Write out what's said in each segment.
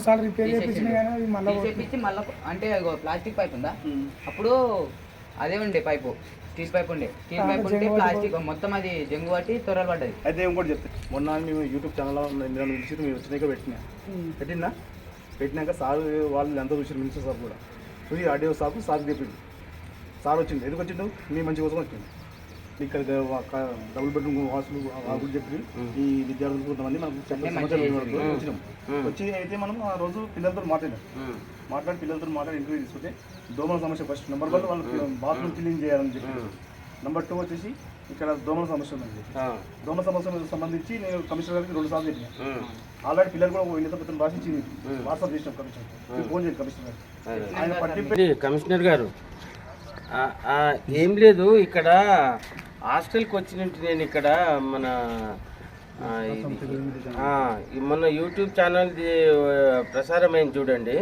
2-3 సార్లు రిపేర్ చేయించినా కానీ మళ్ళీ చేయించి మళ్ళీ అంటే ప్లాస్టిక్ పైప్ ఉందా అప్పుడు అదే ఉండే పైపు స్టీల్ పైప్ ఉండే స్టీల్ పైప్ ఉంటే ప్లాస్టిక్ మొత్తం అది జంగు పట్టి త్వరలు పడ్డది. అయితే ఇంకోటి చెప్తే మొన్న మేము యూట్యూబ్ ఛానల్లో మీరు వచ్చినాక పెట్టినాక సార్ వాళ్ళు ఎంత చూసారు మినిస్టర్ సార్ కూడా చూసి ఆడియో సార్కు సార్ చెప్పింది. సార్ వచ్చింది ఎందుకు వచ్చిండు మీ మంచి కోసం వచ్చింది. ఇక్కడ డబుల్ బెడ్రూమ్ వాసులు కూడా చెప్పి ఈ విద్యార్థులు కొంతమంది మనకు సమాచారం వచ్చినాం. వచ్చి అయితే మనం ఆ రోజు పిల్లలతో మాట్లాడి పిల్లలతో ఇంటర్వ్యూ తీసుకుంటే దోమల సమస్య ఫస్ట్ నెంబర్ 1 వాళ్ళు బాత్రూమ్ క్లీన్ చేయాలని చెప్పి, నెంబర్ 2 వచ్చేసి ఇక్కడ దోమల సమస్య ఉందని చెప్పి దోమల సమస్యకు సంబంధించి నేను కమిషనర్ గారికి 2 సార్లు చెప్పిన. ఆల్రెడీ పిల్లలు కూడా వినతి రాసి వాట్సాప్ చేసినాం కమిషనర్, ఫోన్ చేయండి కమిషనర్ గారు. ఆయన పట్టి కమిషనర్ గారు ఏం లేదు, ఇక్కడ హాస్టల్కి వచ్చినట్టు నేను ఇక్కడ మన మొన్న యూట్యూబ్ ఛానల్ది ప్రసారమైంది చూడండి.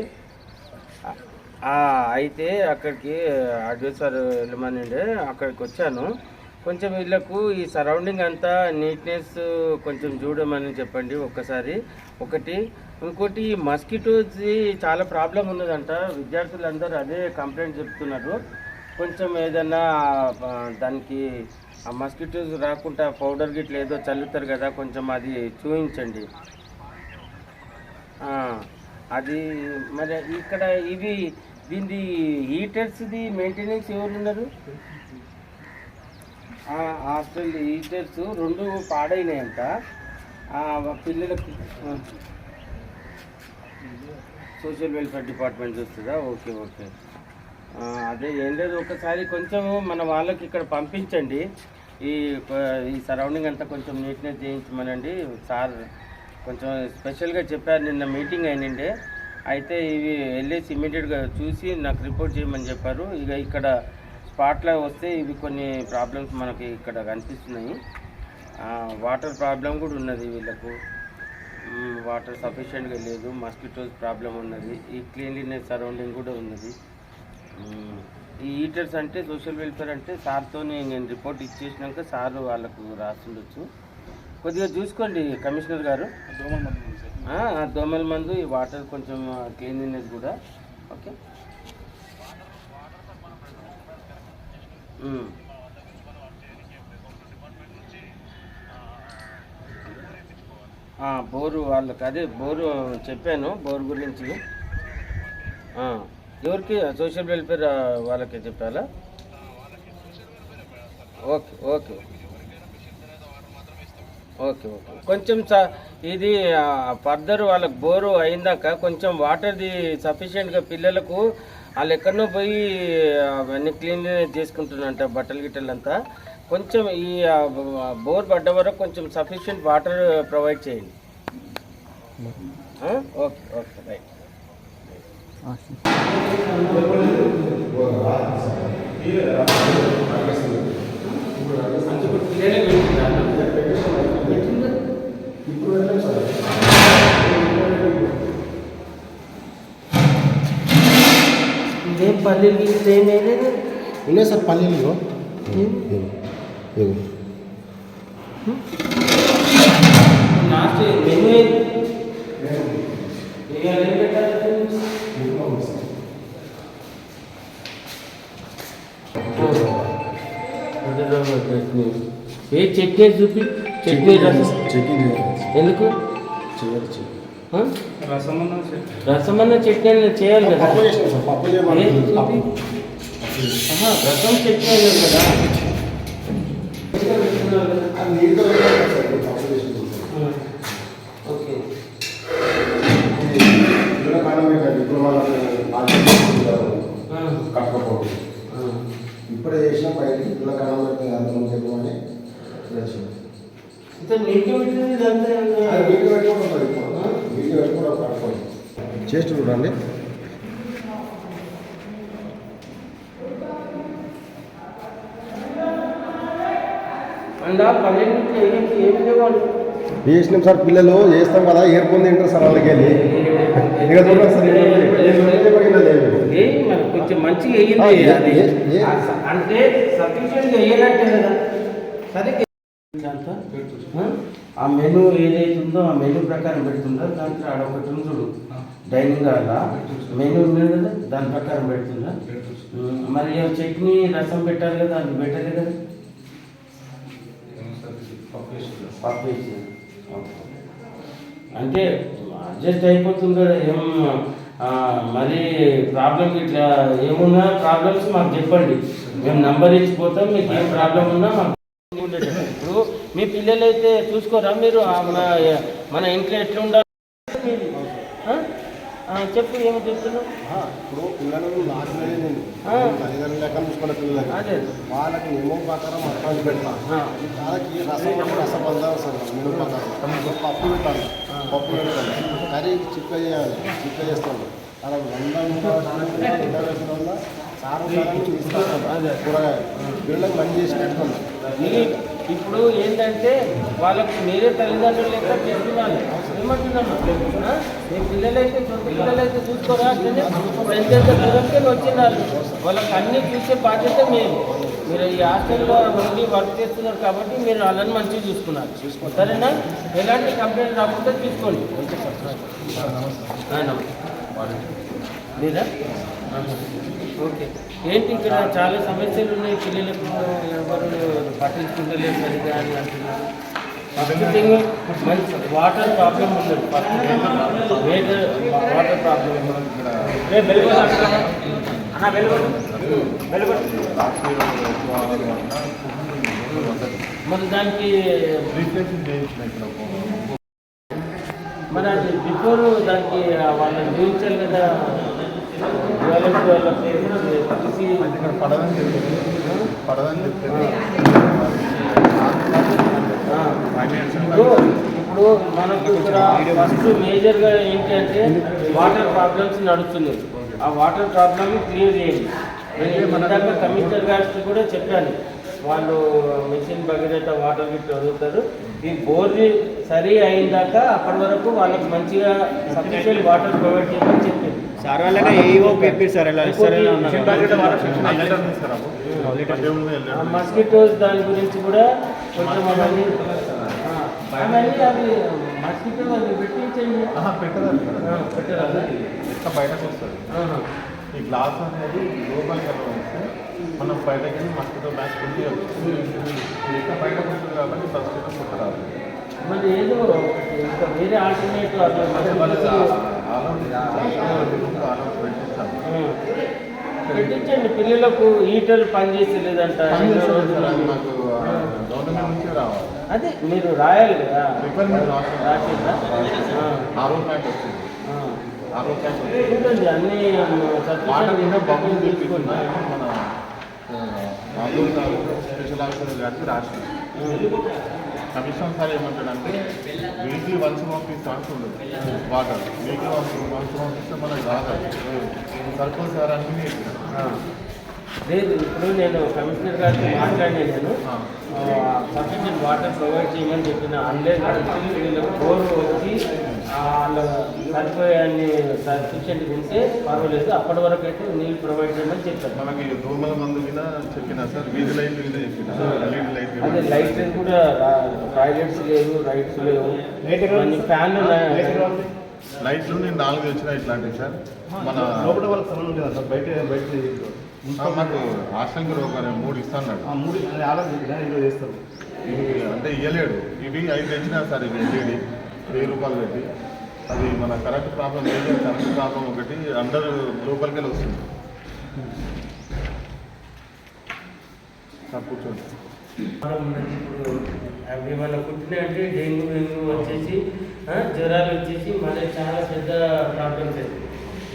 అయితే అక్కడికి ఆడియో సార్ వెళ్ళమనండి, అక్కడికి వచ్చాను. కొంచెం వీళ్ళకు ఈ సరౌండింగ్ అంతా నీట్నెస్ కొంచెం చూడమని చెప్పండి ఒక్కసారి. ఒకటి ఇంకోటి మస్కిటోస్ చాలా ప్రాబ్లం ఉన్నదంట, విద్యార్థులందరూ అదే కంప్లైంట్ చెప్తున్నారు. కొంచెం ఏదన్నా దానికి ఆ మస్కిటోస్ రాకుండా పౌడర్ గిట్ల ఏదో చల్లుతారు కదా, కొంచెం అది చూపించండి. అది మరి ఇక్కడ ఇవి దీని హీటర్స్ది మెయింటెనెన్స్ ఎవరు ఉన్నారు? హాస్టల్ హీటర్స్ 2 పాడైనాయంట పిల్లలకు. సోషల్ వెల్ఫేర్ డిపార్ట్మెంట్ చూస్తుందా? Okay okay. అదే ఏం లేదు, ఒకసారి కొంచెం మన వాళ్ళకి ఇక్కడ పంపించండి. ఈ సరౌండింగ్ అంతా కొంచెం నీట్నెస్ చేయించమనండి. సార్ కొంచెం స్పెషల్గా చెప్పారు, నిన్న మీటింగ్ అయినండే. అయితే ఇవి వెళ్ళేసి ఇమీడియట్గా చూసి నాకు రిపోర్ట్ చేయమని చెప్పారు. ఇక ఇక్కడ స్పాట్లో వస్తే ఇవి కొన్ని ప్రాబ్లమ్స్ మనకి ఇక్కడ కనిపిస్తున్నాయి. వాటర్ ప్రాబ్లం కూడా ఉన్నది వీళ్ళకు, వాటర్ సఫిషియెంట్గా లేదు, మస్కిటోస్ ప్రాబ్లం ఉన్నది, ఈ క్లీన్లీనెస్ సరౌండింగ్ కూడా ఉన్నది. ఈ హీటర్స్ అంటే సోషల్ వెల్ఫేర్ అంటే సార్తో నేను రిపోర్ట్ ఇచ్చేసినాక సార్ వాళ్ళకు రాస్తుండొచ్చు. కొద్దిగా చూసుకోండి కమిషనర్ గారు. దోమల మందు, ఈ వాటర్ కొంచెం క్లీన్లీనెస్ కూడా. ఓకే. బోరు వాళ్ళకి అదే బోరు చెప్పాను, బోరు గురించి. ఎవరికి? సోషల్ వెల్ఫేర్ వాళ్ళకే చెప్పాలా? Okay okay okay okay. కొంచెం ఇది ఫర్దర్ వాళ్ళకి బోరు అయిందాక కొంచెం వాటర్ది సఫిషియెంట్గా పిల్లలకు వాళ్ళు ఎక్కడనో పోయి అవన్నీ క్లీన్ చేసుకుంటున్నారంట బట్టలు గిట్టలంతా. కొంచెం ఈ బోర్ పడ్డ వరకు కొంచెం సఫిషియెంట్ వాటర్ ప్రొవైడ్ చేయండి. Okay okay right. ఇదేం పల్లీలు ఏమైనా ఉన్నాయి సార్ పల్లీలు. లాస్ట్ మెనూ ఏ చట్నీ చూపి, చట్నీ చట్నీ ఎందుకు రసమన్న చట్నీ చేయాలి కదా, రసం చట్నీ అన్నారు కదా. ఓకే. కట్టకపోవడం ఇప్పుడే చేసిన పైకి ఇలా కనబడి అందరం చెప్పమని చేస్తూ చూడండి. చేసినాం సార్, పిల్లలు చేస్తాం కదా ఏర్పొంది తింటారు సార్ వాళ్ళకి వెళ్ళి. ఇక చూడండి సార్, కొంచెం మంచిగా వేయింది అది అంటే సఫిషియెంట్గా వేయనట్టే కదా. సరే ఆ మెనూ ఏదైతుందో ఆ మెనూ ప్రకారం పెడుతుందో దాంట్లో ఆడొకటి చూడు డైనింగ్ హాల్ మెనూ ఉంది కదా, దాని ప్రకారం పెడుతుందా? మరి చట్నీ రసం పెట్టాలి కదా, అది పెట్టాలి కదా, పప్పు వేసి అంటే అడ్జస్ట్ అయిపోతుంది కదా. ఏం మరి ప్రాబ్లం ఇట్లా ఏమున్నా ప్రాబ్లమ్స్ మాకు చెప్పండి, మేము నంబర్ ఇచ్చిపోతాం. మీకు ఏం ప్రాబ్లం ఉన్నా మాకు ఇప్పుడు మీ పిల్లలు అయితే చూసుకోరా మీరు? మన ఇంట్లో ఎట్లా ఉండాలి చెప్పు, ఏమో చెప్తున్నావు. ఇప్పుడు పిల్లలు తల్లిదండ్రులు లెక్క చూసుకున్న పిల్లలకి అదే వాళ్ళకి ఏమో ప్రకారం అర్థాలు పెడతాను. వాళ్ళకి రసబంధాలు వస్తుంది, మెను ప్రకారం పప్పు పెట్టాలి, పప్పు పెడతాను, కర్రీ చిక్క చేయాలి, చిక్క చేస్తాను. అలా 100 వల్ల సారు తీసుకొస్తాను కూరగాయలు పిల్లలకు మంచి చేసి పెట్టుకున్నాను. ఇప్పుడు ఏంటంటే వాళ్ళకి మీరే తల్లిదండ్రులు లెక్క చేస్తున్నారు. ఏమంటున్నాను, మీ పిల్లలైతే సొంత పిల్లలైతే చూసుకోరా, అట్లనే ఎంత దూరంకే వచ్చినారు. వాళ్ళకి అన్నీ చూసే బాధ్యత మీరు ఈ హాస్టల్లో ఉండి వర్క్ చేస్తున్నారు కాబట్టి మీరు వాళ్ళని మంచిగా చూసుకున్నారు. సరేనా? ఎలాంటి కంప్లైంట్ రాకుండా చూసుకోండి. లేదా ఓకే. ఏంటి ఇక్కడ చాలా సమస్యలు ఉన్నాయి, పిల్లలకు ఎవరు పట్టించుకుంటలేదు సరిగా అని అంటున్నారు. ఫస్ట్ థింగ్ మంచి వాటర్ ప్రాబ్లం ఉంది. First major water problem. మరి దానికి మరి అది బిఫోర్ దానికి వాళ్ళని చూపించాలి కదా. పడదని చెప్తే ఇప్పుడు మనకు ఇక్కడ ఫస్ట్ మేజర్గా ఏంటి అంటే వాటర్ ప్రాబ్లమ్స్ నడుస్తున్నాయి. ఆ వాటర్ ప్రాబ్లమ్ క్లియర్ చేయండి. ఇందాక కమిషనర్ గారికి కూడా చెప్పాను, వాళ్ళు మిషన్ భగీరథ వాటర్ గిట్ చదువుతారు. ఈ బోర్ది సరి అయిన అప్పటి వరకు వాళ్ళకి మంచిగా సఫిషియెంట్ వాటర్ ప్రొవైడ్ చేయమని చెప్పింది సార్. వాళ్ళగా ఏవో చెప్పారు సార్. మస్కిటోస్ దాని గురించి కూడా కొంచెం అవన్నీ అవి మస్కిటో అది పెట్టించండి. పెట్టరాదు, బయటకు వస్తుంది. ఈ గ్లాస్ అనేది లోపలికి వస్తే మనం బయటకి మస్కిటో బ్యాచ్ పెట్టి ఇంకా బయటకు ఉంటుంది కాబట్టి మస్కిటో పుట్టరాదు. మరి ఏదో ఇంకా వేరే ఆల్టర్నేటివ్ పెట్టించండి. పిల్లలకు హీటర్ పనిచేసి లేదంట. అదే మీరు రాయాలి కదా, రాసిందా? చూడండి అన్ని స్పెషల్ ఆఫీసర్ గారికి రాసింది. కమిషన్ సార్ ఏమంటాడంటే వీక్లీ వన్స్ పంపిస్తాను ఉండదు వాటర్, వీక్లీ వన్స్ పంపిస్తే మనకు రాదు. సర్పంచ్ సార్ అన్నీ లేదు. ఇప్పుడు నేను కమిషనర్ గారితో మాట్లాడినా, నేను సఫిషియెంట్ వాటర్ ప్రొవైడ్ చేయమని చెప్పిన. అన్లేదు వీళ్ళకి బోర్ వచ్చి వాళ్ళ సరిపోయాన్ని సఫిషియెంట్ ఉంటే పర్వాలేదు, అప్పటి వరకు అయితే నీళ్ళు ప్రొవైడ్ చేయమని చెప్పారు. మనకి దోమల మందు మీద చెప్పిన సార్, వీధి లైట్లు మీద చెప్పిన. అదే లైట్ కూడా టాయిలెట్స్ లేవు, లైట్స్ లేవు, ఫ్యాన్లు లైట్లు నేను 4 వచ్చినా ఇట్లాంటివి సార్. మన లోపల వాళ్ళకి సమయం ఉంటుంది సార్, బయట మాకు హాస్టల్కి ఒక 3 ఇస్తాను. 3 ఆర్డర్ చేస్తారు. ఇవి అంటే ఇవ్వలేడు. ఇవి 5 తెచ్చినా సార్. ఇవి ఎల్ఈడి 1000 రూపాయలు పెట్టి. అది మన కరెంట్ ప్రాబ్లం లేదు, కరెంట్ ప్రాబ్లం ఒకటి అందరూ లోపలికి వస్తుంది. కూర్చోండి. ఇప్పుడు అవి మన పుట్టినంటే డెంగ్యూ వచ్చేసి జ్వరాలు వచ్చేసి మళ్ళీ చాలా పెద్ద ప్రాబ్లమ్స్ అవుతాయి.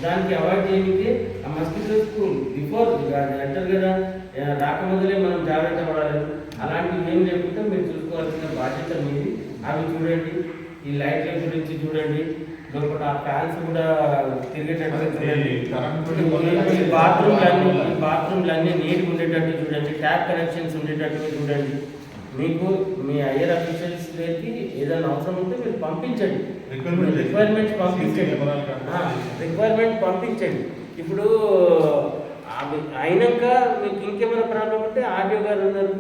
దానికి అవాయిడ్ చేయడానికి ఆ మస్కిటోస్ బిఫోర్ అంటారు కదా, రాకముందులే మనం జాగ్రత్త పడాలి. అలాంటివి ఏం లేకుండా మీరు చూసుకోవాల్సిన బాధ్యత మీది. అవి చూడండి, ఈ లైట్ల గురించి చూడండి, లోపల ఆ ఫ్యాన్స్ కూడా తిరిగేటట్టు చూడండి, ఈ బాత్రూమ్లన్నీ నీట్గా ఉండేటట్టు చూడండి, ట్యాప్ కనెక్షన్స్ ఉండేటట్టు చూడండి. మీకు మీ హైయర్ అఫీషియల్స్ దగ్గరికి ఏదైనా అవసరం ఉంటే మీరు పంపించండి, రిక్వైర్మెంట్స్ పంపించండి. ఇప్పుడు అయినాక మీకు ఇంకేమైనా ప్రాబ్లం ఉంటే ఆర్డీఓ గారు ఉన్నారు,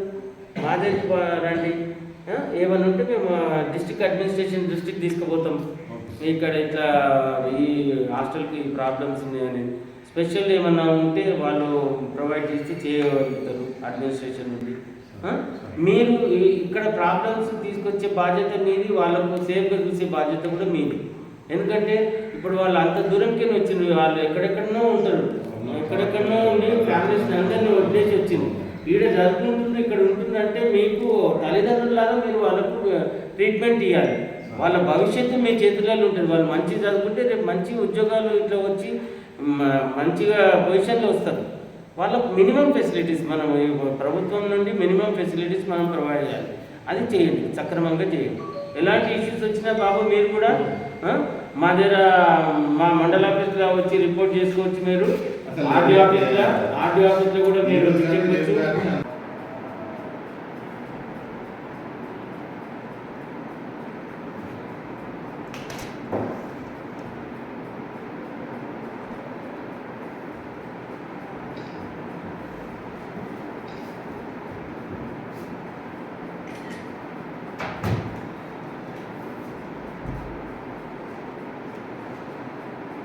మా దగ్గరికి రండి. ఏమైనా ఉంటే మేము డిస్ట్రిక్ట్ అడ్మినిస్ట్రేషన్ దృష్టికి తీసుకుపోతాం. ఇక్కడ ఇట్లా ఈ హాస్టల్కి ప్రాబ్లమ్స్ ఉన్నాయని స్పెషల్ ఏమన్నా ఉంటే వాళ్ళు ప్రొవైడ్ చేసి చేయగలుగుతారు అడ్మినిస్ట్రేషన్ నుండి. మీరు ఇక్కడ ప్రాబ్లమ్స్ తీసుకొచ్చే బాధ్యత మీది, వాళ్ళకు సేఫ్గా చూసే బాధ్యత కూడా మీది. ఎందుకంటే ఇప్పుడు వాళ్ళు అంత దూరంకి వచ్చింది, వాళ్ళు ఎక్కడెక్కడనో ఉంటారు, ఎక్కడెక్కడనో ఉండి ఫ్యామిలీస్ అందరినీ వదిలేసి వచ్చింది. ఈడ చదువుకుంటుంది, ఇక్కడ ఉంటుందంటే మీకు తల్లిదండ్రులాగా మీరు వాళ్ళకు ట్రీట్మెంట్ ఇవ్వాలి. వాళ్ళ భవిష్యత్తు మీ చేతులలో ఉంటుంది. వాళ్ళు మంచి చదువుకుంటే రేపు మంచి ఉద్యోగాలు ఇట్లా వచ్చి మంచిగా పొజిషన్లో వస్తారు. వాళ్ళకు మినిమం ఫెసిలిటీస్ మనం ప్రభుత్వం నుండి మినిమం ఫెసిలిటీస్ మనం ప్రొవైడ్ చేయాలి. అది చేయండి, సక్రమంగా చేయండి. ఎలాంటి ఇష్యూస్ వచ్చినా బాబు మీరు కూడా మా దగ్గర మా మండల ఆఫీస్లో వచ్చి రిపోర్ట్ చేసుకోవచ్చు. మీరు ఆర్డీ ఆఫీస్లో కూడా మీరు చెప్పవచ్చు.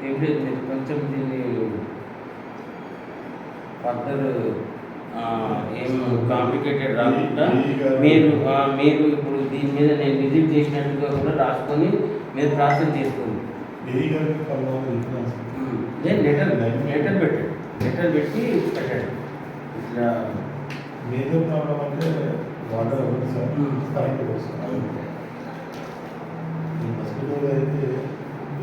ఏం లేదు, మీరు కొంచెం దీన్ని ఫర్దర్ ఏం కాంప్లికేటెడ్ రాకుండా మీరు ఇప్పుడు దీని మీద నేను విజిట్ చేసినట్టుగా కూడా రాసుకొని మీరు ప్రాసెస్ చేసుకోండి. లెటర్ పెట్టి పెట్టండి. ఇట్లా మేజర్ ప్రాబ్లం అంటే వాటర్ సార్ కరెంట్ కోసం హాస్పిటల్ అయితే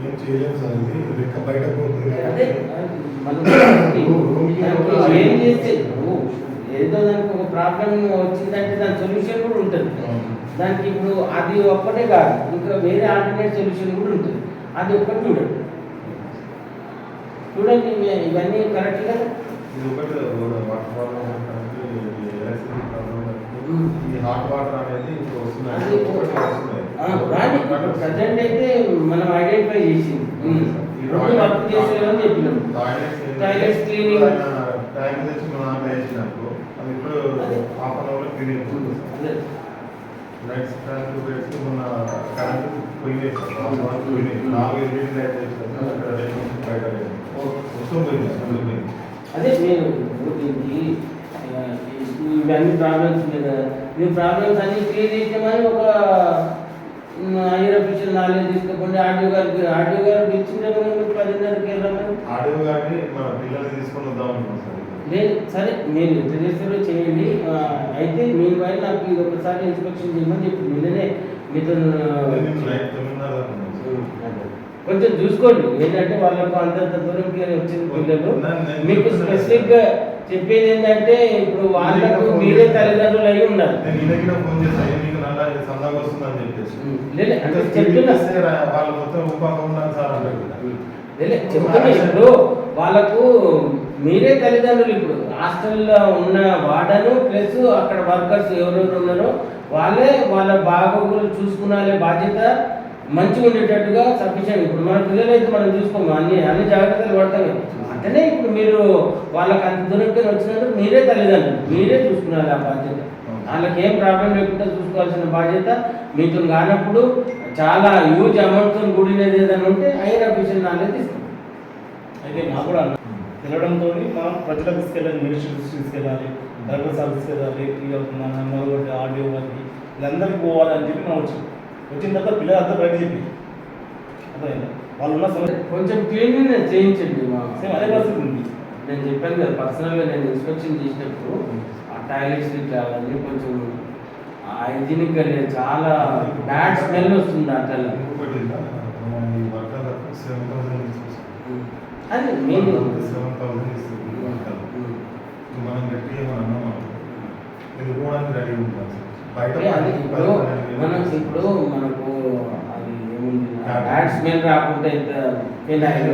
ఏం చేయలేము సార్. ఇది లెక్క బయట పోతుంది. అదే ఏం చేస్తే ఏదో దానికి ఒక ప్రాబ్లం వచ్చిందంటే దాని సొల్యూషన్ కూడా ఉంటుంది. దానికి ఇప్పుడు అది ఒక్కటే కాదు, ఇంకా వేరే ఆల్టర్నేట్ సొల్యూషన్ కూడా ఉంటుంది. అది ఒక్కటి చూడండి. ఇవన్నీ కరెక్ట్ కదా. ఇది ఒకటి వాటర్ ప్రాబ్లం, ఎలక్ట్రిసిటీ ప్రాబ్లం, ఈ హాట్ వాటర్ అనేది ఇప్పుడు వస్తున్నాయి. ప్రజెంట్ అయితే మనం ఐడెంటిఫై చేసింది వర్క్ చేసేదని చెప్పినాం. టాయిలెట్స్ క్లీనింగ్ ట్యాంక్ తెచ్చి మనం వేసినప్పుడు అది ఇప్పుడు హాఫ్ అన్ అవర్లో క్లీన్ అయిపోతుంది. లైట్స్ ట్యాంక్ పెట్టి మన కరెంట్ పోయింది, 4 లీటర్ లైట్ వేసినాం. అక్కడ బయట మొత్తం పోయింది. అదే నేను ఇవన్నీ ప్రాబ్లమ్స్ ఉన్నాయి కదా, మీ ప్రాబ్లమ్స్ అన్ని క్లియర్ చేసామని ఒక హైయర్ అఫీషియల్ నాలెడ్జ్ తీసుకోకుండా ఆర్డీఓ గారు ఇచ్చిందే 10:30కి వెళ్ళమని. ఆర్డీఓ గారిని మన పిల్లల్ని తీసుకొని వద్దాం లేదు. సరే మీరు ఎంత చేస్తారో చేయండి. అయితే మీ పైన నాకు ఇది ఒకసారి ఇన్స్పెక్షన్ చేయమని చెప్పి నిన్ననే మీతో కొంచెం చూసుకోండి. ఏంటంటే వాళ్ళకు అంతంత దూరంకి వచ్చిన పిల్లలు మీకు స్పెసిఫిక్గా చెప్పేది ఏంటంటే ఇప్పుడు వాళ్ళకు మీరే తల్లిదండ్రులు అయి ఉండాలి. చెప్తున్నా ఇప్పుడు వాళ్ళకు మీరే తల్లిదండ్రులు. ఇప్పుడు హాస్టల్లో ఉన్న వార్డను ప్లస్ అక్కడ వర్కర్స్ ఎవరెవరు ఉన్నారో వాళ్ళే వాళ్ళ బాగోగులు చూసుకునే బాధ్యత మంచిగా ఉండేటట్టుగా సఫిషియెంట్. ఇప్పుడు మన పిల్లలు అయితే మనం చూసుకోము, అన్ని జాగ్రత్తలు పడతాము. అంటేనే ఇప్పుడు మీరు వాళ్ళకి అంత దూరంగా వచ్చినందుకు మీరే తల్లిదండ్రులు, మీరే చూసుకున్నారు ఆ బాధ్యత. వాళ్ళకి ఏం ప్రాబ్లం లేకుండా చూసుకోవాల్సిన బాధ్యత మీతో కానప్పుడు చాలా హ్యూజ్ అమౌంట్తో కూడినది ఏదైనా ఉంటే హైయర్ అఫీషియల్ నాలెడ్జ్ ఇస్తాం. అయితే నాకు కూడా తెలవడంతో మనం ప్రజలకు తీసుకెళ్ళాలి, మినిస్టర్స్ తీసుకెళ్ళాలి, కలెక్టర్ సార్ తీసుకెళ్ళాలి, మన మరొకటి ఆర్డీఓ వారికి వీళ్ళందరికీ పోవాలని చెప్పి మనం వచ్చిన తర్వాత పిల్లలంతా బయట చెప్పి అర్థమైందా వాళ్ళు ఉన్న సమస్య కొంచెం క్లీనింగ్ చేయించండి. సేమ్ అదే పరిస్థితి ఉంది. నేను చెప్పాను కదా, పర్సనల్గా నేను ఇన్స్పెక్షన్ చేసినప్పుడు ఆ టాయిలెట్స్ ఇట్లా అవన్నీ కొంచెం హైజీనిక్గా లేదు, చాలా బ్యాడ్ స్మెల్ వస్తుంది అట్లా. అది మెయిన్ మనం గట్టిగా మనం రెడీ ఉంటాం. అది ఇప్పుడు మనకు అది ఏముంది, బ్యాడ్ స్మెల్ రాకుండా ఇంత ఫినాయిల్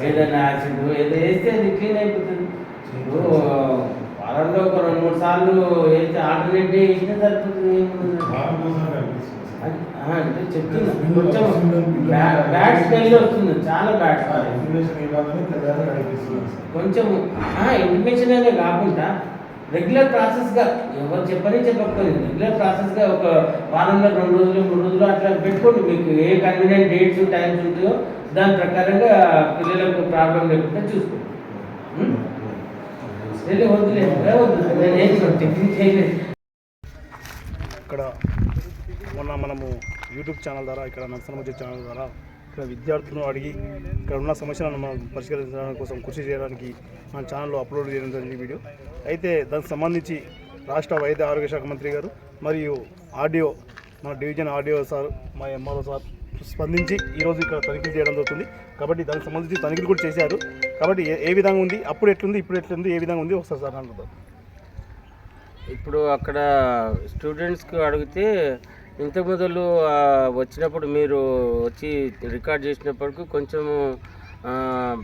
ఏదైనా యాసిడ్ ఏదో వేస్తే అది క్లీన్ అయిపోతుంది. ఇప్పుడు వారంలో ఒక 2-3 సార్లు వేస్తే ఆల్టర్నేట్ డే వేసినా సరిపోతుంది. అంటే చెప్తున్నా కొంచెం బ్యాడ్ స్మెల్ వస్తుంది, చాలా బ్యాడ్ స్మెల్. కొంచెం ఇంటిమేషన్ అనే కాకుండా రెగ్యులర్ ప్రాసెస్గా ఎవరు చెప్పకపోలేదు, రెగ్యులర్ ప్రాసెస్గా ఒక వారంలో 2 రోజులు 3 రోజులు అట్లా పెట్టుకోండి. మీకు ఏ కన్వీనియంట్ డేట్స్ టైమ్స్ ఉంటాయో దాని ప్రకారంగా పిల్లలకు ప్రాబ్లం లేకుండా చూసుకోండి. ఇక్కడ మొన్న మనము యూట్యూబ్ ఛానల్ ద్వారా ఇక్కడ నర్సనమజ్జి ఛానల్ ద్వారా ఇక్కడ విద్యార్థులను అడిగి ఇక్కడ ఉన్న సమస్యలను మనం పరిష్కరించడానికి కోసం కృషి చేయడానికి మన ఛానల్లో అప్లోడ్ చేయడం జరిగింది వీడియో. అయితే దానికి సంబంధించి రాష్ట్ర వైద్య ఆరోగ్య శాఖ మంత్రి గారు మరియు ఆర్డీఓ మన డివిజన్ ఆర్డీఓ సార్ మా ఎంఆర్ఓ సార్ స్పందించి ఈరోజు ఇక్కడ తనిఖీలు చేయడం జరుగుతుంది. కాబట్టి దానికి సంబంధించి తనిఖీలు కూడా చేశారు. కాబట్టి ఏ విధంగా ఉంది, అప్పుడు ఎట్లుంది, ఇప్పుడు ఎట్లుంది, ఏ విధంగా ఉంది ఒకసారి సార్ అంటారు. ఇప్పుడు అక్కడ స్టూడెంట్స్కి అడిగితే ఇంత మొదలు వచ్చినప్పుడు మీరు వచ్చి రికార్డ్ చేసినప్పటికీ కొంచెము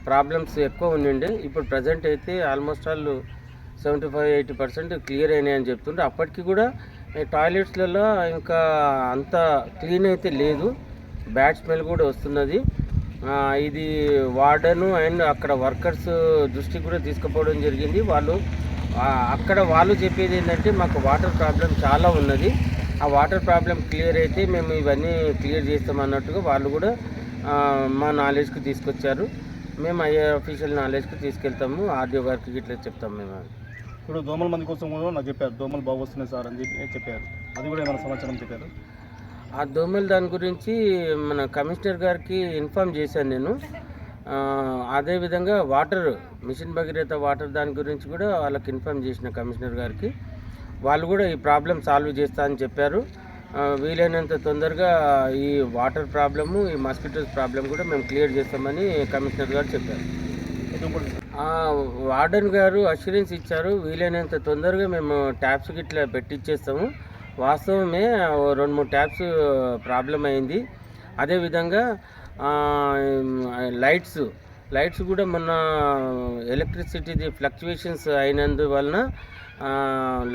ప్రాబ్లమ్స్ ఎక్కువ ఉండిండే. ఇప్పుడు ప్రజెంట్ అయితే ఆల్మోస్ట్ ఆల్ 75-80% క్లియర్ అయినాయని చెప్తుంటే, అప్పటికి కూడా టాయిలెట్స్లలో ఇంకా అంత క్లీన్ అయితే లేదు, బ్యాడ్ స్మెల్ కూడా వస్తున్నది. ఇది వార్డెను అండ్ అక్కడ వర్కర్స్ దృష్టికి కూడా తీసుకుపోవడం జరిగింది. అక్కడ వాళ్ళు చెప్పేది ఏంటంటే మాకు వాటర్ ప్రాబ్లం చాలా ఉన్నది, ఆ వాటర్ ప్రాబ్లం క్లియర్ అయితే మేము ఇవన్నీ క్లియర్ చేస్తామన్నట్టుగా వాళ్ళు కూడా మా నాలెడ్జ్కి తీసుకొచ్చారు. మేము ఐఏ ఆఫీషియల్ నాలెడ్జ్కి తీసుకెళ్తాము, ఆర్డీఓ గారికి ఇట్లా చెప్తాము. మేము ఇప్పుడు దోమల మంది కోసం కూడా నాకు చెప్పారు, దోమలు బాగా వస్తున్నాయి సార్ అని చెప్పారు. అది కూడా ఏమైనా సమాచారం చెప్పారు? ఆ దోమల దాని గురించి మన కమిషనర్ గారికి ఇన్ఫామ్ చేశాను నేను. అదేవిధంగా వాటర్ మిషన్ భగీరథ వాటర్ దాని గురించి కూడా వాళ్ళకి ఇన్ఫామ్ చేసిన కమిషనర్ గారికి. వాళ్ళు కూడా ఈ ప్రాబ్లం సాల్వ్ చేస్తా అని చెప్పారు. వీలైనంత తొందరగా ఈ వాటర్ ప్రాబ్లము, ఈ మస్కిటోస్ ప్రాబ్లం కూడా మేము క్లియర్ చేస్తామని కమిషనర్ గారు చెప్పారు. వార్డెన్ గారు అష్యూరెన్స్ ఇచ్చారు, వీలైనంత తొందరగా మేము ట్యాప్స్ గిట్లా పెట్టిచ్చేస్తాము. వాస్తవమే 2-3 ట్యాప్స్ ప్రాబ్లం అయింది. అదేవిధంగా లైట్స్ కూడా మొన్న ఎలక్ట్రిసిటీది ఫ్లక్చువేషన్స్ అయినందువలన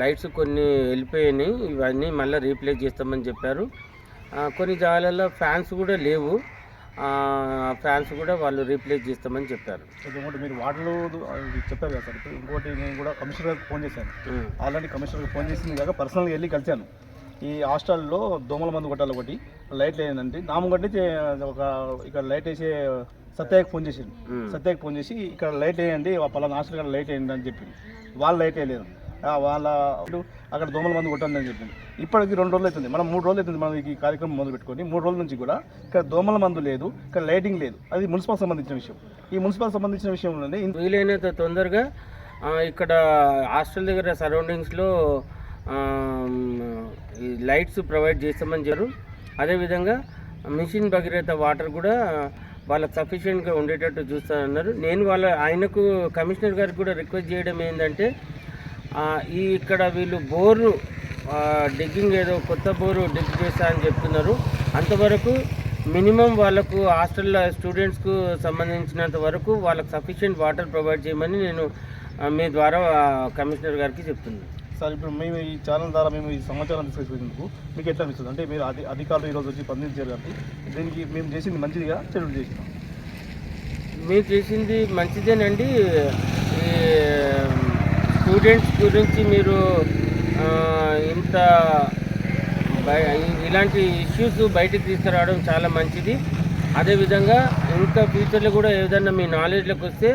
లైట్స్ కొన్ని వెళ్ళిపోయినాయి, ఇవన్నీ మళ్ళీ రీప్లేస్ చేస్తామని చెప్పారు. కొన్ని జాగాలలో ఫ్యాన్స్ కూడా లేవు, ఫ్యాన్స్ కూడా వాళ్ళు రీప్లేస్ చేస్తామని చెప్పారు. ఇంకోటి మీరు వాటర్ చెప్పారు కదా సార్, ఇంకోటి నేను కూడా కమిషనర్ గారికి ఫోన్ చేశాను. ఆల్రెడీ కమిషనర్కి ఫోన్ చేసింది కాక పర్సనల్గా వెళ్ళి కలిశాను. ఈ హాస్టల్లో దోమల మందు కొట్టాలి, ఒకటి లైట్ లేదంటే నామగడ్డి ఇక్కడ లైట్ వేసే సత్యాకి ఫోన్ చేసింది. సత్యాకి ఫోన్ చేసి ఇక్కడ లైట్ వేయండి, పలానా హాస్టల్ ఇక్కడ లైట్ వేయండి అని చెప్పింది. వాళ్ళు లైట్ వేయలేదు, వాళ్ళ అక్కడ దోమల మందు కొట్టండి అని చెప్పింది. ఇప్పటికి 2 రోజులు అవుతుంది, మనం 3 రోజులు అవుతుంది మనం ఈ కార్యక్రమం మొదలు పెట్టుకొని. 3 రోజుల నుంచి కూడా ఇక్కడ దోమల మందు లేదు, ఇక్కడ లైటింగ్ లేదు. అది మున్సిపల్ సంబంధించిన విషయం. ఈ మున్సిపల్ సంబంధించిన విషయంలోనే వీలైనంత తొందరగా ఇక్కడ హాస్టల్ దగ్గర సరౌండింగ్స్లో ఈ లైట్స్ ప్రొవైడ్ చేస్తామని చెప్పారు. అదేవిధంగా మిషన్ భగీరథ వాటర్ కూడా వాళ్ళకి సఫిషియెంట్గా ఉండేటట్టు చూస్తానన్నారు. నేను ఆయనకు కమిషనర్ గారికి కూడా రిక్వెస్ట్ చేయడం ఏంటంటే, ఇక్కడ వీళ్ళు బోరు డిగ్గింగ్ ఏదో కొత్త బోరు డిగ్ చేస్తా అని చెప్తున్నారు. అంతవరకు మినిమం వాళ్ళకు హాస్టల్ స్టూడెంట్స్కు సంబంధించినంత వరకు వాళ్ళకి సఫిషియెంట్ వాటర్ ప్రొవైడ్ చేయమని నేను మీ ద్వారా కమిషనర్ గారికి చెప్తున్నాను. సార్, ఇప్పుడు మేము ఈ ఛానల్ ద్వారా మేము ఈ సమాచారం తీసుకొచ్చినందుకు మీకు ఎట్లా అనిపిస్తుంది? అంటే మీరు అధికారులు ఈరోజు వచ్చి స్పందించారు కాబట్టి దీనికి మేము చేసింది మంచిదిగా చెడు చేసినాం? మీరు చేసింది మంచిదేనండి. ఈ స్టూడెంట్స్ గురించి మీరు ఇంత ఇలాంటి ఇష్యూస్ బయటికి తీసుకురావడం చాలా మంచిది. అదేవిధంగా ఇంకా ఫ్యూచర్లో కూడా ఏదైనా మీ నాలెడ్జ్లోకి వస్తే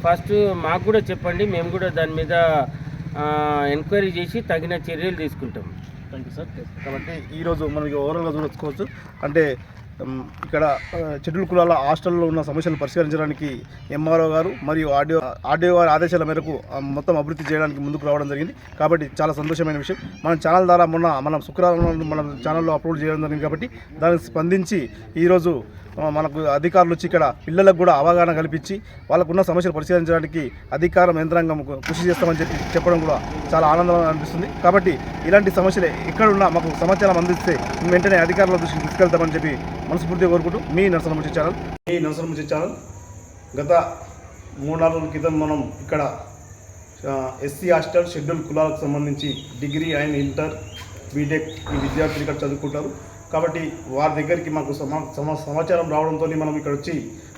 ఫస్ట్ మాకు కూడా చెప్పండి, మేము కూడా దాని మీద ఎంక్వైరీ చేసి తగిన చర్యలు తీసుకుంటాం. Thank you sir. కాబట్టి ఈరోజు మనకి ఓవరాల్గా చూసుకోవచ్చు, అంటే ఇక్కడ షెడ్యూల్ కులాల హాస్టల్లో ఉన్న సమస్యలను పరిష్కరించడానికి ఎంఆర్ఓ గారు మరియు ఆర్డీఓ గారి ఆదేశాల మేరకు మొత్తం అభివృద్ధి చేయడానికి ముందుకు రావడం జరిగింది. కాబట్టి చాలా సంతోషమైన విషయం. మన ఛానల్ ద్వారా మనం శుక్రవారం మన ఛానల్లో అప్లోడ్ చేయడం జరిగింది. కాబట్టి దానికి స్పందించి ఈరోజు మనకు అధికారులు వచ్చి ఇక్కడ పిల్లలకు కూడా అవగాహన కల్పించి వాళ్ళకున్న సమస్యలు పరిష్కరించడానికి అధికారం యంత్రాంగం కృషి చేస్తామని చెప్పడం కూడా చాలా ఆనందంగా అనిపిస్తుంది. కాబట్టి ఇలాంటి సమస్యలు ఎక్కడున్నా మాకు సమాచారం అందిస్తే వెంటనే అధికారుల దృష్టికి తీసుకెళ్తామని చెప్పి మనస్ఫూర్తిగా కోరుకుంటూ మీ నర్సనమజ్జి ఛానల్. గత 3-4 రోజుల క్రితం మనం ఇక్కడ ఎస్సీ హాస్టల్ షెడ్యూల్ కులాలకు సంబంధించి డిగ్రీ అండ్ ఇంటర్ బీటెక్ ఈ విద్యార్థులు ఇక్కడ చదువుకుంటారు. కాబట్టి వారి దగ్గరికి మాకు సమాచారం రావడంతో మనం ఇక్కడ వచ్చి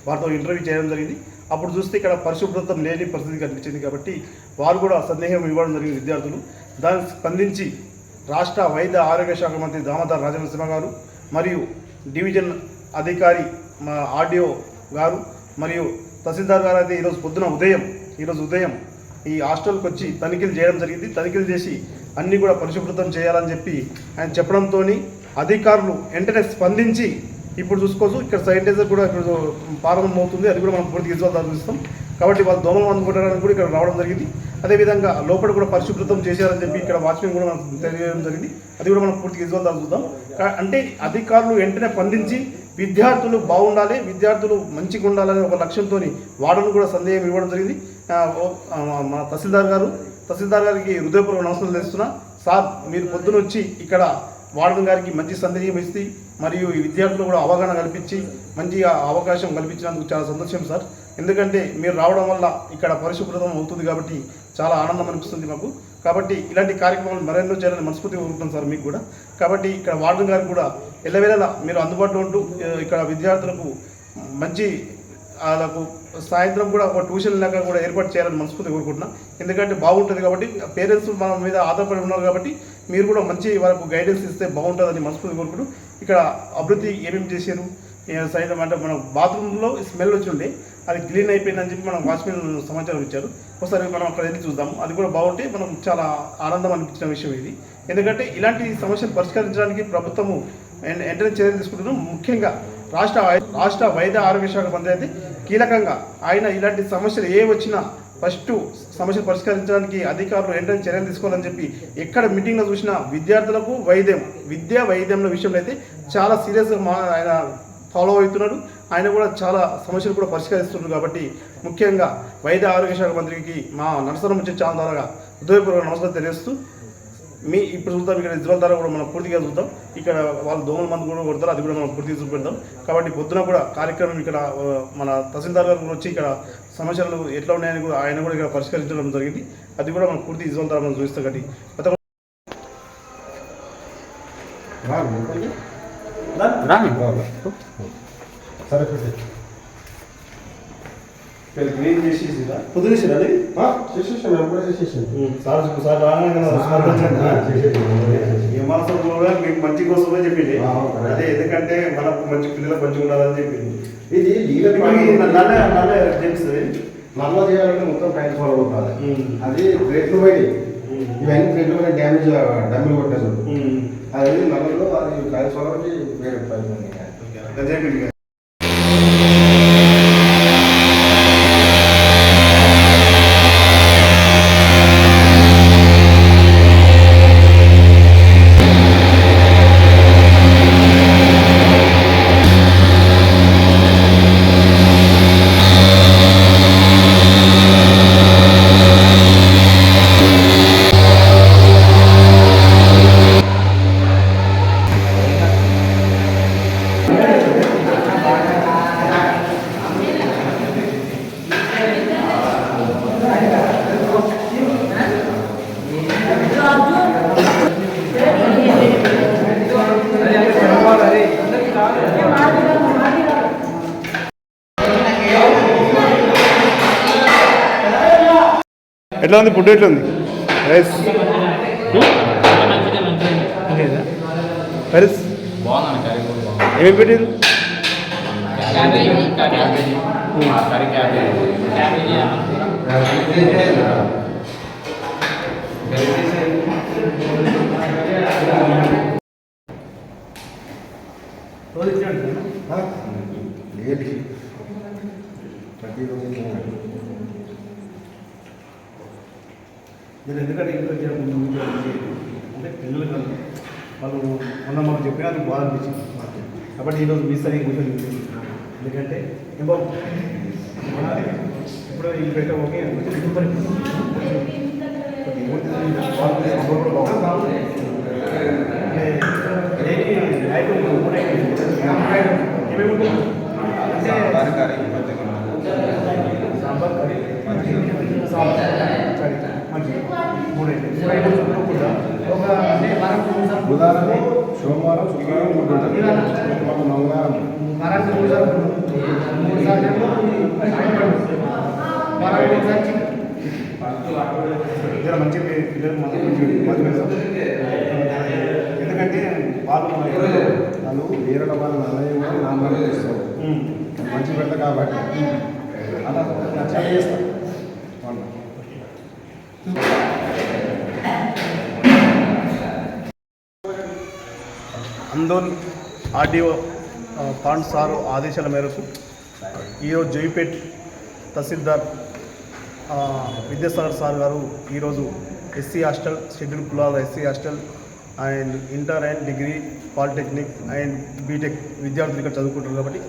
వారితో ఇంటర్వ్యూ చేయడం జరిగింది. అప్పుడు చూస్తే ఇక్కడ పరిశుభ్రత లేని పరిస్థితి కనిపించింది కాబట్టి వారు కూడా సందేహం ఇవ్వడం జరిగింది విద్యార్థులు. దానికి స్పందించి రాష్ట్ర వైద్య ఆరోగ్య శాఖ మంత్రి దామోదర్ రాజనరసింహ గారు మరియు డివిజన్ అధికారి మా ఆర్డీఓ గారు మరియు తహసీల్దార్ గారు అయితే ఈరోజు ఉదయం ఈ హాస్టల్కి వచ్చి తనిఖీలు చేయడం జరిగింది. తనిఖీలు చేసి అన్నీ కూడా పరిశుభ్రతం చేయాలని చెప్పి ఆయన చెప్పడంతో అధికారులు వెంటనే స్పందించి ఇప్పుడు చూసుకోవచ్చు ఇక్కడ శానిటైజర్ కూడా ఇప్పుడు ప్రారంభమవుతుంది. అది కూడా మనం పూర్తిగా విజువల్ చూస్తాం. కాబట్టి వాళ్ళు దోమలు మందు కొట్టడానికి కూడా ఇక్కడ రావడం జరిగింది. అదేవిధంగా లోపల కూడా పరిశుభ్రతం చేశారని చెప్పి ఇక్కడ వాచ్మెన్ కూడా మనం తెలియజేయడం జరిగింది. అది కూడా మనం పూర్తిగా విజువల్ చూద్దాం. అంటే అధికారులు వెంటనే స్పందించి విద్యార్థులు బాగుండాలి, విద్యార్థులు మంచిగా ఉండాలనే ఒక లక్ష్యంతో వార్డెన్ కూడా సందేహం ఇవ్వడం జరిగింది. మా తహసీల్దార్ గారికి హృదయపూర్వక నమస్కారం చేస్తున్నా. సార్ మీరు పొద్దున వచ్చి ఇక్కడ వార్డెన్ గారికి మంచి సందేశం ఇస్తే మరియు ఈ విద్యార్థులు కూడా అవగాహన కల్పించి మంచిగా అవకాశం కల్పించినందుకు చాలా సంతోషం సార్. ఎందుకంటే మీరు రావడం వల్ల ఇక్కడ పరిశుభ్రతం అవుతుంది కాబట్టి చాలా ఆనందం అనిపిస్తుంది మాకు. కాబట్టి ఇలాంటి కార్యక్రమాలు మరెన్నో చేయాలని మనస్ఫూర్తిగా కోరుకుంటాం సార్ మీకు కూడా. కాబట్టి ఇక్కడ వార్డెన్ గారికి కూడా ఎల్లవేళలా మీరు అందుబాటులో ఉంటూ ఇక్కడ విద్యార్థులకు మంచి వాళ్ళకు సాయంత్రం కూడా ఒక ట్యూషన్ లాగా కూడా ఏర్పాటు చేయాలని మనస్ఫూర్తిగా కోరుకుంటున్నాం. ఎందుకంటే బాగుంటుంది కాబట్టి పేరెంట్స్ మన మీద ఆధారపడి ఉన్నారు కాబట్టి మీరు కూడా మంచి వాళ్ళకు గైడెన్స్ ఇస్తే బాగుంటుందని మనస్ఫూర్తిగా కోరుకుంటూ ఇక్కడ అభివృద్ధి ఏమేమి చేశారు సాయంత్రం అంటే మన బాత్రూంలో స్మెల్ వచ్చి ఉండే అది క్లీన్ అయిపోయిందని చెప్పి మనం వాచ్మెన్ సమాచారం ఇచ్చారు. ఒకసారి మనం అక్కడ వెళ్ళి చూద్దాము. అది కూడా బాగుంటే మనం చాలా ఆనందం అనిపించిన విషయం ఇది. ఎందుకంటే ఇలాంటి సమస్యను పరిష్కరించడానికి ప్రభుత్వము వెంటనే చర్యలు తీసుకుంటున్నాం. ముఖ్యంగా రాష్ట్ర వైద్య ఆరోగ్య శాఖ మంత్రి అయితే కీలకంగా ఆయన ఇలాంటి సమస్యలు ఏ వచ్చినా ఫస్ట్ సమస్యలు పరిష్కరించడానికి అధికారులు వెంటనే చర్యలు తీసుకోవాలని చెప్పి ఎక్కడ మీటింగ్లో చూసినా విద్యార్థులకు వైద్యంలో విషయంలో అయితే చాలా సీరియస్గా ఆయన ఫాలో అవుతున్నాడు. ఆయన కూడా చాలా సమస్యలు కూడా పరిష్కరిస్తున్నాడు. కాబట్టి ముఖ్యంగా వైద్య ఆరోగ్య శాఖ మంత్రికి మా నరసరం వచ్చే ఛానల్ ద్వారా హృదయపూర్వక నమస్కారం తెలియజేస్తూ ఇప్పుడు చూద్దాం. ఇక్కడ విజువల్ ద్వారా కూడా మనం పూర్తిగా చూద్దాం. ఇక్కడ వాళ్ళు దోమల మందు కూడా కొడతారు, అది కూడా మనం పూర్తిగా చూపెడతాం. కాబట్టి పొద్దున కూడా కార్యక్రమం ఇక్కడ మన తహసీల్దార్ గారు వచ్చి ఇక్కడ సమస్యలు ఎట్లా ఉన్నాయని కూడా ఆయన కూడా ఇక్కడ పరిష్కరించడం జరిగింది. అది కూడా మనం పూర్తి విజువల్ ద్వారా మనం చూస్తాం. కాబట్టి సరే క్లీన్ చేసేసిరా పొద్దునేసిరా అది చేసేసాను ఎప్పుడే చేసేసాను సార్ మనసు కూడా మీకు మంచి కోసమే చెప్పింది. అదే ఎందుకంటే మనకు మంచి పిల్లలకు మంచిగా ఉండాలని చెప్పింది. ఇది నల్ల తెలుస్తుంది. నల్ల చేయాలంటే మొత్తం టైల్స్ ఫాలో అవుతుంది. అది థ్రెడ్లు పోయి ఇవన్నీ థ్రెడ్లు పోయి డ్యామేజ్ డబ్బులు కొట్టేసాడు. అది నల్లలో అది టైల్స్ ఫాలో వేరే పైపు. ఎట్లా ఉంది ఫుడ్? ఎట్లా ఉంది రైస్? రైస్ ఏమేమి పెట్టారు? నేను ఎందుకంటే ఇంట్లో అంటే పిల్లలు వాళ్ళు మొన్న మాకు చెప్పినా అది బాగా అనిపించింది. కాబట్టి ఈరోజు మిస్ అయ్యి కూర్చొని ఎందుకంటే ఏమో ఇప్పుడు ఈ పెట్ట ఓకే సాంబార్ కర్రీ బుధవారం సోమవారం శుక్రవారం మంగళవారం జర మంచి పిల్లలు ఎందుకంటే వాళ్ళు వేరే వాళ్ళ అన్నయ్య కూడా నాన్నగారు చేస్తారు మంచి పెడతా కాబట్టి అలా చాలా చేస్తారు వాళ్ళు. ఆందోళన్ ఆర్డీఓ పాండ్ సారు ఆదేశాల మేరకు ఈరోజు జైపేట్ తహసీల్దార్ విద్యాసాగర్ సార్ గారు ఈరోజు ఎస్సీ హాస్టల్, షెడ్యూల్ కులాల SC hostel and inter and degree, polytechnic and BTech విద్యార్థులు ఇక్కడ చదువుకుంటారు కాబట్టి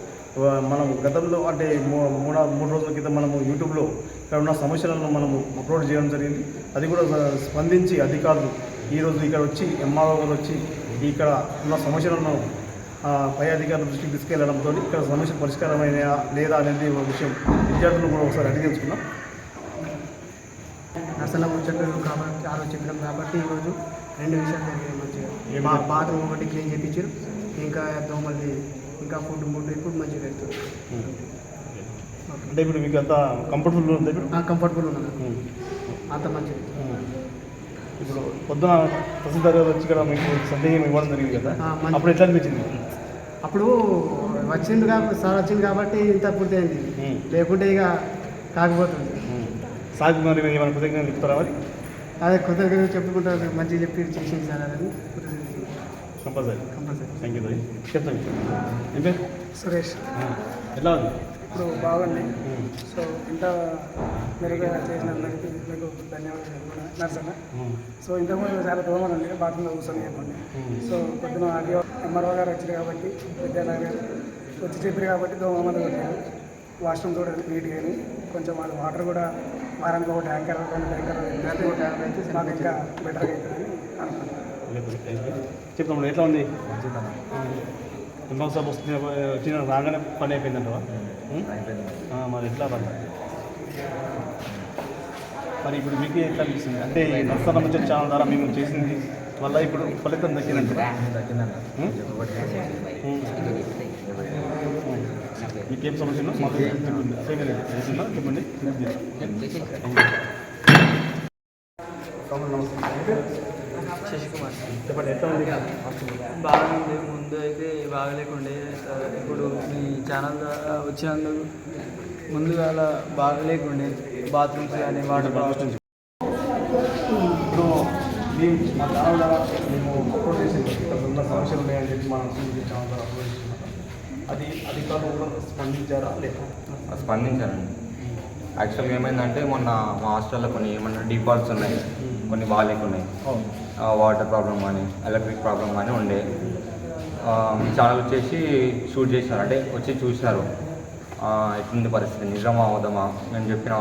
మనం గతంలో అంటే మూడు రోజుల క్రితం మనము యూట్యూబ్లో ఇక్కడ ఉన్న సమస్యలను మనము అప్లోడ్ చేయడం జరిగింది. అది కూడా స్పందించి అధికారులు ఈరోజు ఇక్కడ వచ్చి ఎంఆర్ఓ గారు వచ్చి ఇక్కడ ఉన్న సమస్యలను పై అధికారుల దృష్టికి తీసుకెళ్లడంతో ఇక్కడ సమస్య పరిష్కారమైనయా లేదా అనేది ఒక విషయం విద్యార్థులు కూడా ఒకసారి అడిగి తెలుసుకున్నాం. నర్సన్నప్పుడు చెప్పారు కాబట్టి ఆ రోజు చెప్పినాం కాబట్టి ఈరోజు 2 విషయాలు జరిగాయి మంచిగా. బాత్రూమ్ ఒకటి క్లీన్ చేయించారు, ఇంకా దోమల్ని ఇంకా ఫుడ్ ఇప్పుడు మంచిగా పెడతారు. అంటే ఇప్పుడు మీకు అంత కంఫర్టబుల్ ఉంది? కంఫర్టబుల్ ఉన్నది, అంత మంచిది. ఇప్పుడు పొద్దున తహసీల్దార్ గారు వచ్చి ఇక్కడ మీకు సందేహం ఇవ్వడం జరిగింది కదా, అప్పుడు ఎట్లా అనిపించింది? అప్పుడు సార్ వచ్చింది కాబట్టి ఇంత పూర్తి అయింది, లేకుంటే ఇక కాకపోతుంది. సార్ మరి ఏమైనా కృతజ్ఞతలు చెప్తారా? మరి అదే కృతజ్ఞతలు చెప్పుకుంటారు, మంచిగా చెప్పి చేసింది సార్ అని కంపల్సరీ. Thank you. చెప్తాను. ఏం పేరు? సురేష్. ఎట్లా ఉంది? ఇప్పుడు బాగుంది. సో ఇంత మెరుగ్గా చేసినందుకు మీకు ధన్యవాదాలు నర్సన్న. సో ఇంతకుముందు చాలా దూరం ఉంది బాత్రూంలో కూర్చొని చెప్పండి. సో పొద్దున ఆర్డీఓ ఎంఆర్ఓ గారు వచ్చారు కాబట్టి, విద్యానగర్ గారు వచ్చి చెప్పారు కాబట్టి దోమ మంది కొట్టారు. వాష్రూమ్ కూడా నీట్గా అని కొంచెం వాళ్ళ వాటర్ కూడా వారానికి ఒక ట్యాంకర్ 2 ట్యాంకర్ అయితే మాకు ఇంకా బెటర్గా అవుతుందని అనుకుంటున్నాను. చెప్తాము. ఎట్లా ఉంది? ఎంఆర్ సాబ్ వస్తుంది వచ్చిన రాగానే పని అయిపోయిందంటవా? మరి ఎట్లా పని? మరి ఇప్పుడు మీకు ఎట్లా అనిపిస్తుంది? అంటే ఈ నర్సన్న ముచ్చట ఛానల్ ద్వారా మేము చేసింది వల్ల ఇప్పుడు ఫలితం దక్కిందంట. మీకేం సమస్యలు మాకు చెప్పండి. చెప్పండి. శశికుమార్. చెప్పండి, ఎట్లా ఉంది? బాగుంది. ముందు అయితే బాగలేకుండే, ఇప్పుడు మీ ఛానల్ ద్వారా వచ్చినందుకు ముందుగా అలా బాగలేకుండే బాత్రూమ్స్ కానీ వాటర్ ప్రాబ్లమ్స్. ఇప్పుడు మేము మా ఛానల్ ద్వారా మేము అప్లోడ్ చేసింది ఉన్న సమస్యలు ఉన్నాయని చెప్పి మన ఛానల్ ద్వారా అప్లోడ్ చేస్తున్నాం. అది అధికారులు కూడా స్పందించారా? లేదా? స్పందించారండి. యాక్చువల్గా ఏమైందంటే మొన్న మా హాస్టల్లో కొన్ని ఏమన్నా డిఫాల్ట్స్ ఉన్నాయి, కొన్ని బాగాలేకున్నాయి. వాటర్ ప్రాబ్లం కానీ ఎలక్ట్రిక్ ప్రాబ్లం కానీ ఉండే. ఛానల్ వచ్చేసి షూట్ చేసినారు, అంటే వచ్చి చూసినారు ఎట్లుంది పరిస్థితి, నిజమా అవుదామా నేను చెప్పిన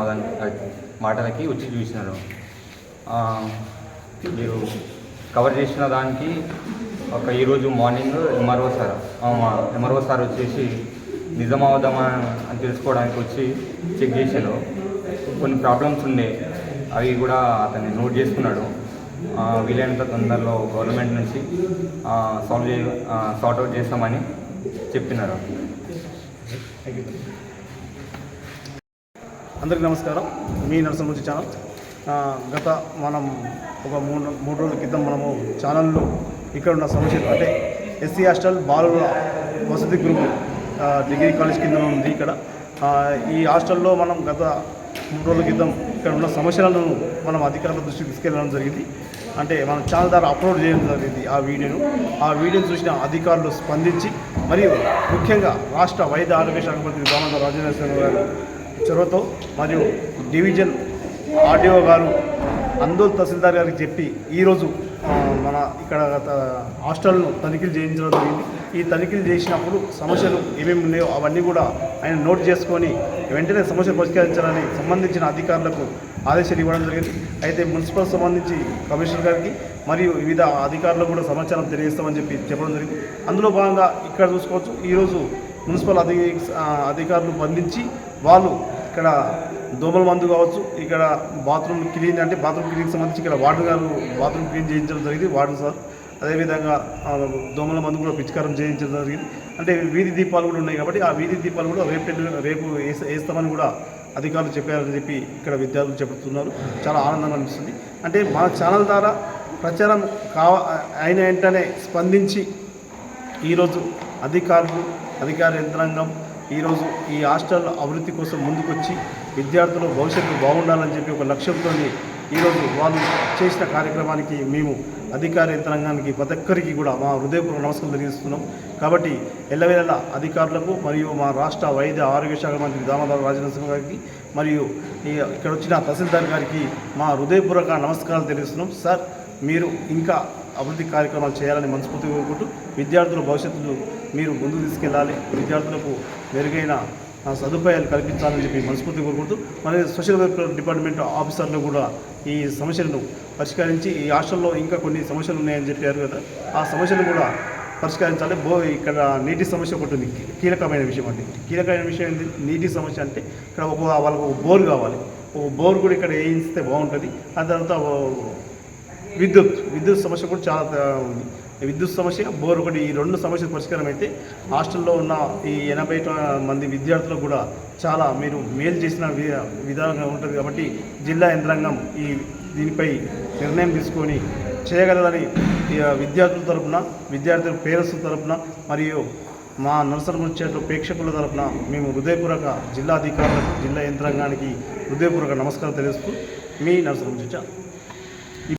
మాటలకి వచ్చి చూసినారు. మీరు కవర్ చేసిన దానికి ఈరోజు మార్నింగ్ ఎంఆర్ఓ సార్ వచ్చేసి నిజమవుదామా అని తెలుసుకోవడానికి వచ్చి చెక్ చేశాను. కొన్ని ప్రాబ్లమ్స్ ఉండే, అవి కూడా అతన్ని నోట్ చేసుకున్నాడు. వీలైనంత తొందరలో గవర్నమెంట్ నుంచి సార్ట్అవుట్ చేస్తామని చెప్పినారు. అందరికీ నమస్కారం. మీ నర్సన్న ఛానల్. గత మనం ఒక మూడు రోజుల క్రితం మనము ఛానల్లో ఇక్కడ ఉన్న సమస్యలు అంటే ఎస్సీ హాస్టల్ బాలుర వసతి గృహం డిగ్రీ కాలేజ్ కింద ఉంది ఇక్కడ. ఈ హాస్టల్లో మనం గత 3 రోజుల క్రితం ఇక్కడ ఉన్న సమస్యలను మనం అధికారుల దృష్టికి తీసుకెళ్ళడం జరిగింది. అంటే మనం ఛానల్ ద్వారా అప్లోడ్ చేయడం జరిగింది ఆ వీడియోను చూసిన అధికారులు స్పందించి మరియు ముఖ్యంగా రాష్ట్ర వైద్య ఆరోగ్య శాఖ మంత్రి దామోదర రాజనరసింహ గారు చొరవతో మరియు డివిజన్ ఆర్డీఓ గారు ఆందోళన్ తహసీల్దార్ గారికి చెప్పి ఈరోజు మన ఇక్కడ హాస్టల్ను తనిఖీలు చేయించడం జరిగింది. ఈ తనిఖీలు చేసినప్పుడు సమస్యలు ఏమేమి ఉన్నాయో అవన్నీ కూడా ఆయన నోట్ చేసుకొని వెంటనే సమస్యలు పరిష్కరించాలని సంబంధించిన అధికారులకు ఆదేశాలు ఇవ్వడం జరిగింది. అయితే మున్సిపల్ సంబంధించి కమిషనర్ గారికి మరియు వివిధ అధికారులకు కూడా సమాచారం తెలియజేస్తామని చెప్పడం జరిగింది. అందులో భాగంగా ఇక్కడ చూసుకోవచ్చు, ఈరోజు మున్సిపల్ అధికారులు బంధించి వాళ్ళు ఇక్కడ దోమల మందు కావచ్చు, ఇక్కడ బాత్రూమ్ క్లీన్కి సంబంధించి ఇక్కడ వార్డు గారు బాత్రూమ్ క్లీన్ చేయించడం జరిగింది, వార్డు సార్. అదేవిధంగా దోమల మందు కూడా పిచికారం చేయించడం జరిగింది. అంటే వీధి దీపాలు కూడా ఉన్నాయి కాబట్టి ఆ వీధి దీపాలు కూడా రేపు వేస్తామని కూడా అధికారులు చెప్పారని చెప్పి ఇక్కడ విద్యార్థులు చెబుతున్నారు. చాలా ఆనందంగా అనిపిస్తుంది. అంటే మా ఛానల్ ద్వారా ప్రచారం అయిన వెంటనే స్పందించి ఈరోజు అధికార యంత్రాంగం ఈరోజు ఈ హాస్టల్ అభివృద్ధి కోసం ముందుకొచ్చి విద్యార్థులు భవిష్యత్తు బాగుండాలని చెప్పి ఒక లక్ష్యంతో ఈరోజు వాళ్ళు చేసిన కార్యక్రమానికి మేము అధికార యంత్రాంగానికి ప్రతి ఒక్కరికి కూడా మా హృదయపూర్వక నమస్కారం తెలియజేస్తున్నాం. కాబట్టి ఎల్లవేళ అధికారులకు మరియు మా రాష్ట్ర వైద్య ఆరోగ్య శాఖ మంత్రి దామోదర రాజనరసింహ గారికి మరియు ఇక్కడ వచ్చిన తహసీల్దార్ గారికి మా హృదయపూర్వక నమస్కారాలు తెలియజేస్తున్నాం. సార్, మీరు ఇంకా అభివృద్ధి కార్యక్రమాలు చేయాలని మనస్ఫూర్తిగా కోరుకుంటూ విద్యార్థుల భవిష్యత్తును మీరు ముందుకు తీసుకెళ్ళాలి, విద్యార్థులకు మెరుగైన సదుపాయాలు కల్పించాలని చెప్పి మనస్ఫూర్తిగా కోరుకుంటూ మరియు సోషల్ వెల్ఫేర్ డిపార్ట్మెంట్ ఆఫీసర్లు కూడా ఈ సమస్యలను పరిష్కరించి ఈ హాస్టల్లో ఇంకా కొన్ని సమస్యలు ఉన్నాయని చెప్పారు కదా, ఆ సమస్యలు కూడా పరిష్కరించాలి. ఇక్కడ నీటి సమస్య ఒకటి ఉంది, కీలకమైన విషయం. అంటే కీలకమైన విషయం ఏంటి? నీటి సమస్య అంటే ఇక్కడ వాళ్ళకు ఒక బోర్ కావాలి. ఒక బోర్ కూడా ఇక్కడ వేయిస్తే బాగుంటుంది. ఆ తర్వాత విద్యుత్ సమస్య కూడా చాలా ఉంది. విద్యుత్ సమస్య, బోర్ ఒకటి, ఈ రెండు సమస్యలు పరిష్కారం అయితే హాస్టల్లో ఉన్న ఈ 80 మంది విద్యార్థులకు కూడా చాలా మీరు మేలు చేసిన విధానంగా ఉంటుంది. కాబట్టి జిల్లా యంత్రాంగం దీనిపై నిర్ణయం తీసుకొని చేయగలదని విద్యార్థుల తరఫున, విద్యార్థుల పేరెంట్స్ తరఫున మరియు మా నరసరముచ్చేట ప్రేక్షకుల తరఫున మేము హృదయపూర్వక జిల్లా అధికారులకు, జిల్లా యంత్రాంగానికి హృదయపూర్వక నమస్కారం తెలుస్తూ మీ నరసరముచ్చ.